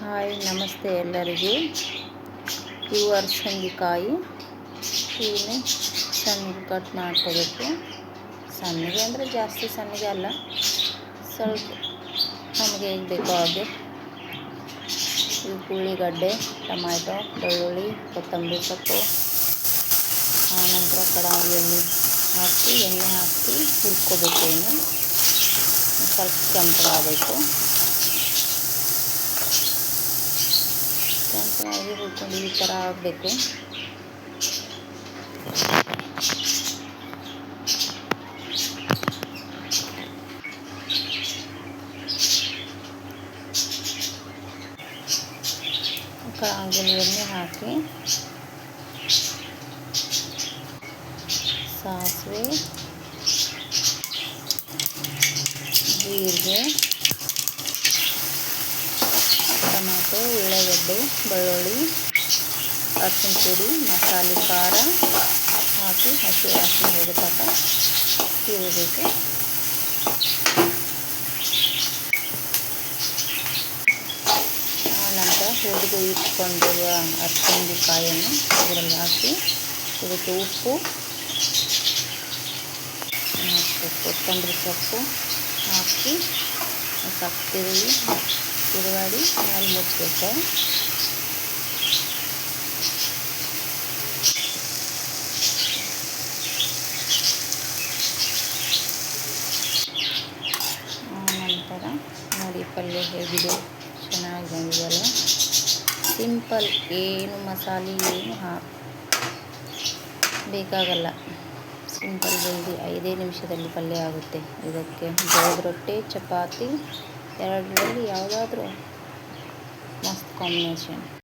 Hi ನಮಸ್ತೆ ಎಲ್ಲರಿಗೂ. Pure ಸಂಗಿಕಾಯಿ ಹೀಗೆ ಸಣ್ಣಗೆ ಕಟ್ ಮಾಡ್ಕೋಬೇಕು. ಸಣ್ಣಗೆ ಅಂದರೆ ಜಾಸ್ತಿ ಸಣ್ಣಗೆ ಅಲ್ಲ, ಸ್ವಲ್ಪ ನಮಗೆ ಹೇಗೆ ಬೇಕೋ ಹಾಗೆ. ಉಳ್ಳಿಗಡ್ಡೆ, ಟೊಮ್ಯಾಟೊ, ಬೆಳ್ಳುಳ್ಳಿ, ಕೊತ್ತಂಬರಿ ಸೊಪ್ಪು, ಆನಂತರ ಕಡಾಯಿಯಲ್ಲಿ ಹಾಕಿ ಎಣ್ಣೆ ಹಾಕಿ ಹುರ್ಕೋಬೇಕು. ಇನ್ನು ಸ್ವಲ್ಪ ಕೆಂಪಗಾಗಬೇಕು. ಕೆಂಪಗಾಗಿ ಹುರ್ಕೊಂಡು ಈ ಥರ ಆಗಬೇಕು. ಕಡಾಯಿಯಲ್ಲಿ ಎಣ್ಣೆ ಹಾಕಿ ಸಾಸಿವೆ, ಜೀರಿಗೆ, ಟೊಮ್ಯಾಟೊ, ಉಳ್ಳಾಗಡ್ಡೆ, ಬೆಳ್ಳುಳ್ಳಿ, ಅರಿಶಿನ ಪುಡಿ, ಮಸಾಲೆ, ಖಾರ ಹಾಕಿ ಹಸಿ ವಾಸನೆ ಹೋಗೋ ತನಕ ತಿರುಗಬೇಕು. ಆನಂತರ ಹುರಿದು ಇಟ್ಕೊಂಡಿರುವ ಹಸಿಮೆಣಸಿನಕಾಯಿಯನ್ನು ಇದರಲ್ಲಿ ಹಾಕಿ ಇದಕ್ಕೆ ಉಪ್ಪು ಮತ್ತು ಕೊತ್ತಂಬರಿ ಸೊಪ್ಪು ಹಾಕಿ ಸ್ವಲ್ಪ ತಿರುಗಾಡಿ ಮೇಲೆ ಮುಚ್ಚಬೇಕು. ಆನಂತರ ನೋಡಿ ಪಲ್ಯ ಹೇಗಿದೆ, ಚೆನ್ನಾಗಿ ಬಂದಿದೆಯಲ್ಲ. ಸಿಂಪಲ್, ಏನು ಮಸಾಲೆ ಏನು ಬೇಕಾಗಲ್ಲ. ಸಿಂಪಲ್ ಜಲ್ದಿ 5 ನಿಮಿಷದಲ್ಲಿ ಪಲ್ಯ ಆಗುತ್ತೆ. ಇದಕ್ಕೆ ಜೋಳದ ರೊಟ್ಟಿ, ಚಪಾತಿ ಎರಡರಲ್ಲಿ ಯಾವುದಾದ್ರೂ ಮಸ್ತ್ ಕಾಂಬಿನೇಷನ್.